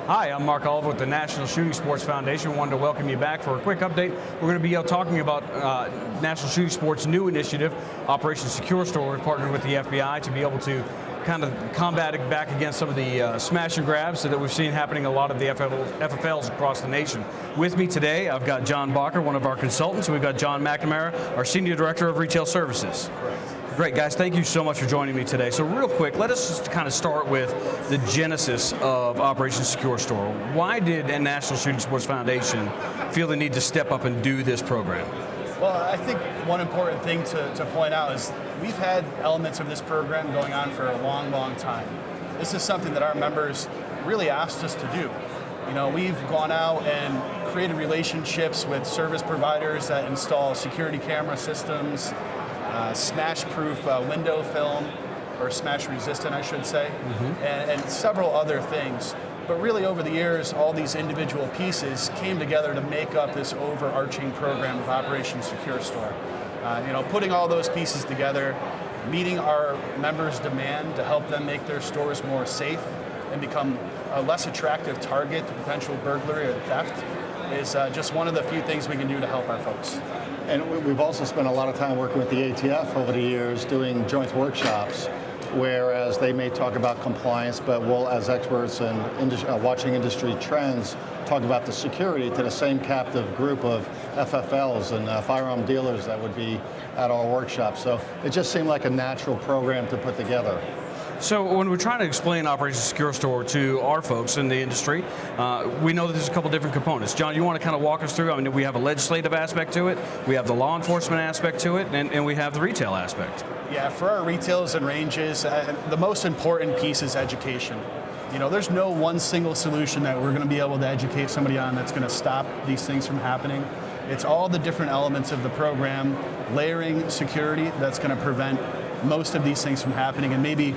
Hi, I'm Mark Oliver with the National Shooting Sports Foundation. I wanted to welcome you back for a quick update. We're going to be talking about National Shooting Sports' new initiative, Operation Secure Store. We've partnered with the FBI to be able to kind of combat it back against some of the smash and grabs that we've seen happening in a lot of the FFLs across the nation. With me today, I've got John Bocker, one of our consultants, and we've got John McNamara, our Senior Director of Retail Services. Great, guys. Thank you so much for joining me today. So real quick, let us just kind of start with the genesis of Operation Secure Store. Why did the National Shooting Sports Foundation feel the need to step up and do this program? Well, I think one important thing to point out is we've had elements of this program going on for a long, long time. This is something that our members really asked us to do. You know, we've gone out and created relationships with service providers that install security camera systems, smash-proof window film, or smash-resistant, I should say, and several other things. But really, over the years, all these individual pieces came together to make up this overarching program of Operation Secure Store. Putting all those pieces together, meeting our members' demand to help them make their stores more safe and become a less attractive target to potential burglary or theft is just one of the few things we can do to help our folks. And we've also spent a lot of time working with the ATF over the years doing joint workshops, whereas they may talk about compliance, but we'll, as experts in watching industry trends, talk about the security to the same captive group of FFLs and firearm dealers that would be at our workshop. So it just seemed like a natural program to put together. So when we're trying to explain Operation Secure Store to our folks in the industry, we know that there's a couple different components. John, you want to kind of walk us through? I mean, we have a legislative aspect to it, we have the law enforcement aspect to it, and we have the retail aspect. Yeah, for our retailers and ranges, the most important piece is education. You know, there's no one single solution that we're going to be able to educate somebody on that's going to stop these things from happening. It's all the different elements of the program, layering security that's going to prevent most of these things from happening, and maybe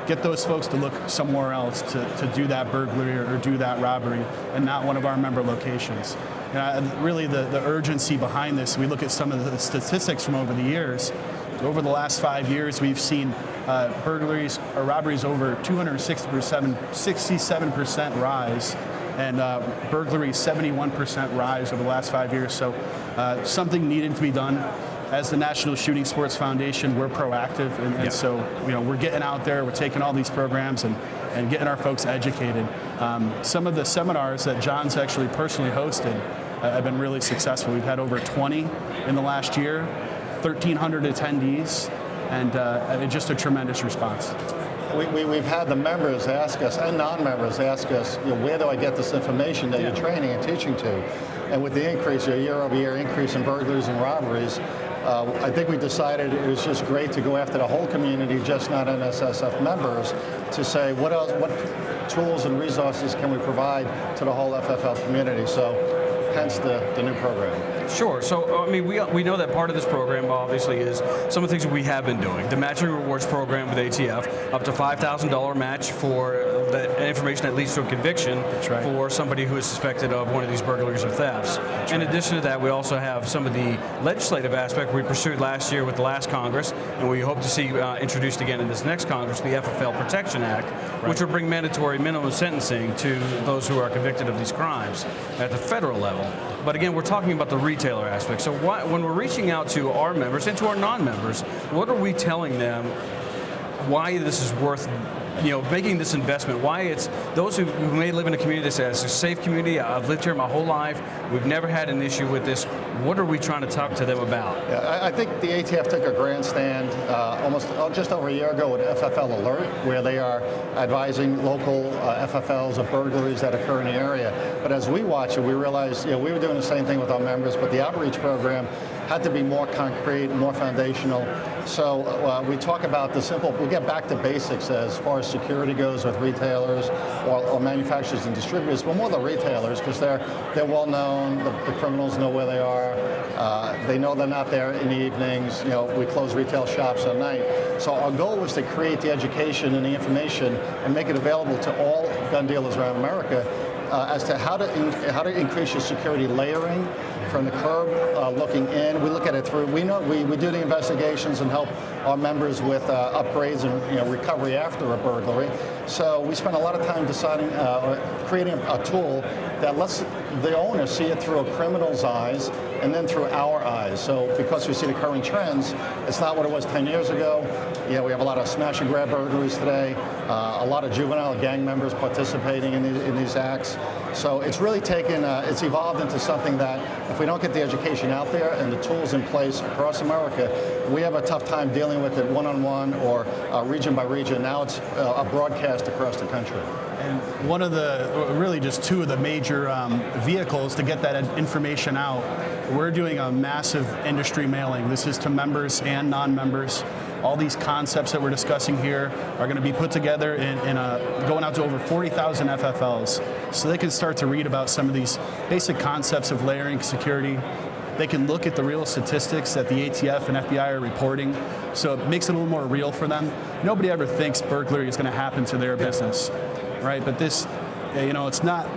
get those folks to look somewhere else to do that burglary or do that robbery and not one of our member locations. Really the urgency behind this, we look at some of the statistics from over the years. Over the last 5 years, we've seen burglaries or robberies over 267% rise, and burglaries 71% rise over the last 5 years. So something needed to be done. As the National Shooting Sports Foundation, we're proactive, and so we're getting out there, we're taking all these programs and getting our folks educated. Some of the seminars that John's actually personally hosted have been really successful. We've had over 20 in the last year, 1,300 attendees, and just a tremendous response. We've had the members ask us, and non-members ask us, where do I get this information that you're training and teaching to? And with the increase, a year-over-year increase in burglaries and robberies, I think we decided it was just great to go after the whole community, just not NSSF members, to say what tools and resources can we provide to the whole FFL community. So hence the new program. Sure. So, I mean, we know that part of this program, obviously, is some of the things that we have been doing. The matching rewards program with ATF, up to $5,000 match for the information that leads to a conviction for somebody who is suspected of one of these burglaries or thefts. In addition to that, we also have some of the legislative aspect we pursued last year with the last Congress, and we hope to see introduced again in this next Congress, the FFL Protection Act, which will bring mandatory minimum sentencing to those who are convicted of these crimes at the federal level. But again, we're talking about the retailer aspect. So when we're reaching out to our members and to our non-members, what are we telling them why this is worth making this investment, why it's those who may live in a community that says it's a safe community, I've lived here my whole life, we've never had an issue with this, what are we trying to talk to them about? Yeah, I think the ATF took a grandstand just over a year ago with FFL Alert, where they are advising local FFLs of burglaries that occur in the area. But as we watch it, we realized we were doing the same thing with our members, but the outreach program had to be more concrete, more foundational. So we talk about we get back to basics as far as security goes with retailers or manufacturers and distributors, but more the retailers, because they're well known, the criminals know where they are, they know they're not there in the evenings, we close retail shops at night. So our goal was to create the education and the information and make it available to all gun dealers around America as to how to increase your security layering from the curb, looking in. We look at it through. We know we do the investigations and help our members with upgrades and recovery after a burglary. So we spend a lot of time deciding, creating a tool that lets the owner see it through a criminal's eyes and then through our eyes. So because we see the current trends, it's not what it was 10 years ago. We have a lot of smash and grab burglaries today, a lot of juvenile gang members participating in these acts. So it's really taken, it's evolved into something that if we don't get the education out there and the tools in place across America, we have a tough time dealing with it one-on-one or region by region. Now it's a broadcast across the country. And one of the, really just two of the major vehicles to get that information out, we're doing a massive industry mailing. This is to members and non-members. All these concepts that we're discussing here are going to be put together going out to over 40,000 FFLs, so they can start to read about some of these basic concepts of layering security. They can look at the real statistics that the ATF and FBI are reporting, so it makes it a little more real for them. Nobody ever thinks burglary is going to happen to their business, right? But this, it's not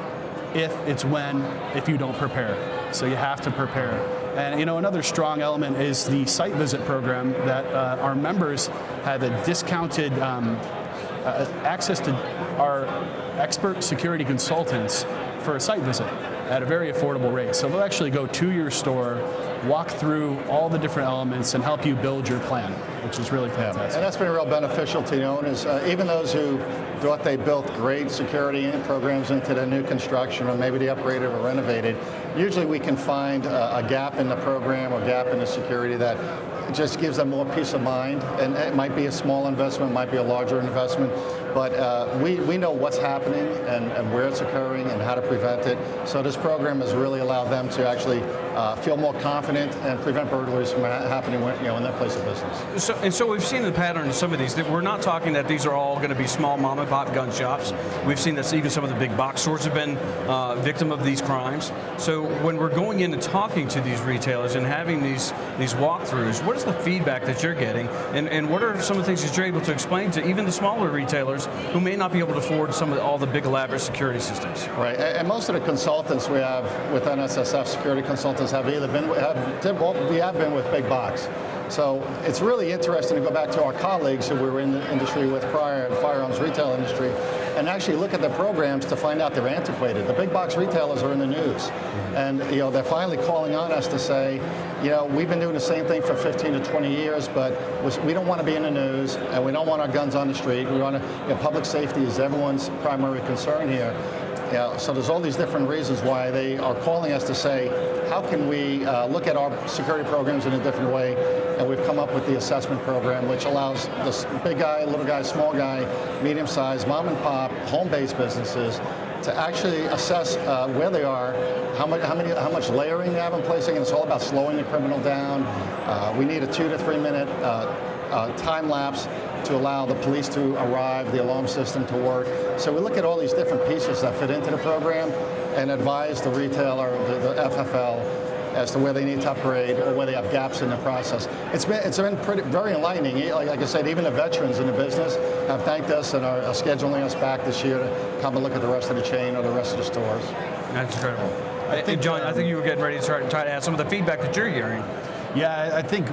if, it's when, if you don't prepare. So you have to prepare. And another strong element is the site visit program that our members have a discounted access to our expert security consultants for a site visit at a very affordable rate. So they'll actually go to your store, walk through all the different elements, and help you build your plan, which is really fantastic. And that's been real beneficial to the owners, even those who thought they built great security programs into the new construction, or maybe they upgraded or renovated. Usually we can find a gap in the program or gap in the security that just gives them more peace of mind. And it might be a small investment, might be a larger investment, but we know what's happening and where it's occurring and how to prevent it. So this program has really allowed them to actually feel more confident and prevent burglaries from happening in their place of business. So we've seen the pattern in some of these. We're not talking that these are all going to be small mom and pop gun shops. We've seen that even some of the big box stores have been victim of these crimes. So when we're going in and talking to these retailers and having these walkthroughs, what is the feedback that you're getting, and what are some of the things that you're able to explain to even the smaller retailers who may not be able to afford all the big elaborate security systems? Right, and most of the consultants we have with NSSF, security consultants, have either been we have been with big box. So it's really interesting to go back to our colleagues who we were in the industry with prior, the firearms retail industry, and actually look at the programs to find out they're antiquated. The big box retailers are in the news, and they're finally calling on us to say, we've been doing the same thing for 15 to 20 years, but we don't want to be in the news, and we don't want our guns on the street. We want to, public safety is everyone's primary concern here. So there's all these different reasons why they are calling us to say, how can we look at our security programs in a different way? And we've come up with the assessment program, which allows this big guy, little guy, small guy, medium-sized, mom and pop, home-based businesses to actually assess where they are, how much layering they have in place. And it's all about slowing the criminal down. We need a 2 to 3 minute time lapse to allow the police to arrive, the alarm system to work. So we look at all these different pieces that fit into the program and advise the retailer, the FFL, as to where they need to upgrade or where they have gaps in the process. It's been very enlightening. Like I said, even the veterans in the business have thanked us and are scheduling us back this year to come and look at the rest of the chain or the rest of the stores. That's incredible. John, I think you were getting ready to try to add some of the feedback that you're hearing. Yeah, I think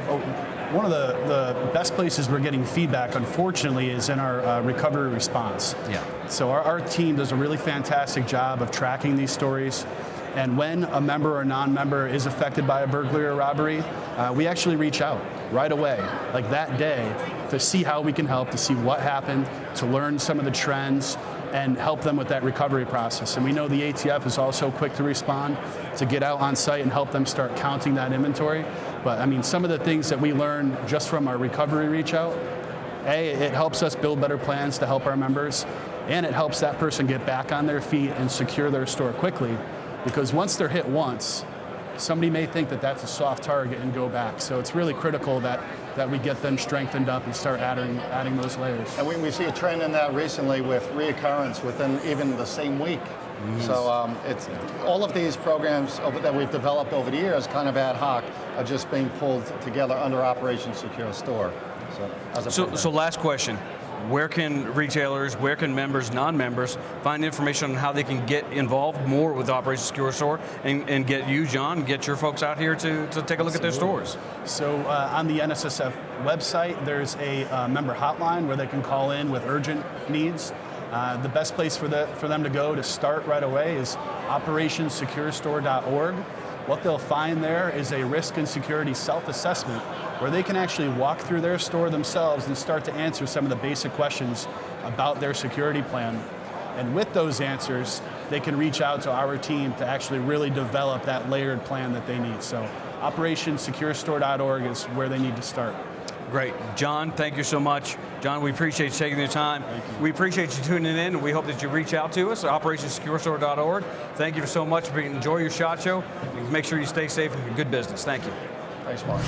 one of the best places we're getting feedback, unfortunately, is in our recovery response. Yeah. So our team does a really fantastic job of tracking these stories. And when a member or non-member is affected by a burglary or robbery, we actually reach out right away, like that day, to see how we can help, to see what happened, to learn some of the trends, and help them with that recovery process. And we know the ATF is also quick to respond, to get out on site and help them start counting that inventory. But I mean, some of the things that we learn just from our recovery reach out, it helps us build better plans to help our members, and it helps that person get back on their feet and secure their store quickly. Because once they're hit once, somebody may think that that's a soft target and go back. So it's really critical that we get them strengthened up and start adding those layers. And we see a trend in that recently with reoccurrence within even the same week. Mm-hmm. So it's all of these programs that we've developed over the years, kind of ad hoc, are just being pulled together under Operation Secure Store. So last question. Where can retailers, where can members, non-members find information on how they can get involved more with Operation Secure Store and get you, John, get your folks out here to take a look at their stores? So on the NSSF website, there's a member hotline where they can call in with urgent needs. The best place for them to go to start right away is operationssecurestore.org. What they'll find there is a risk and security self-assessment where they can actually walk through their store themselves and start to answer some of the basic questions about their security plan. And with those answers, they can reach out to our team to actually really develop that layered plan that they need. So operationssecurestore.org is where they need to start. Great. John, thank you so much. John, we appreciate you taking the time. We appreciate you tuning in, and we hope that you reach out to us at operationssecurestore.org. Thank you so much. Enjoy your SHOT Show. Make sure you stay safe and good business. Thank you. Thanks, Mark.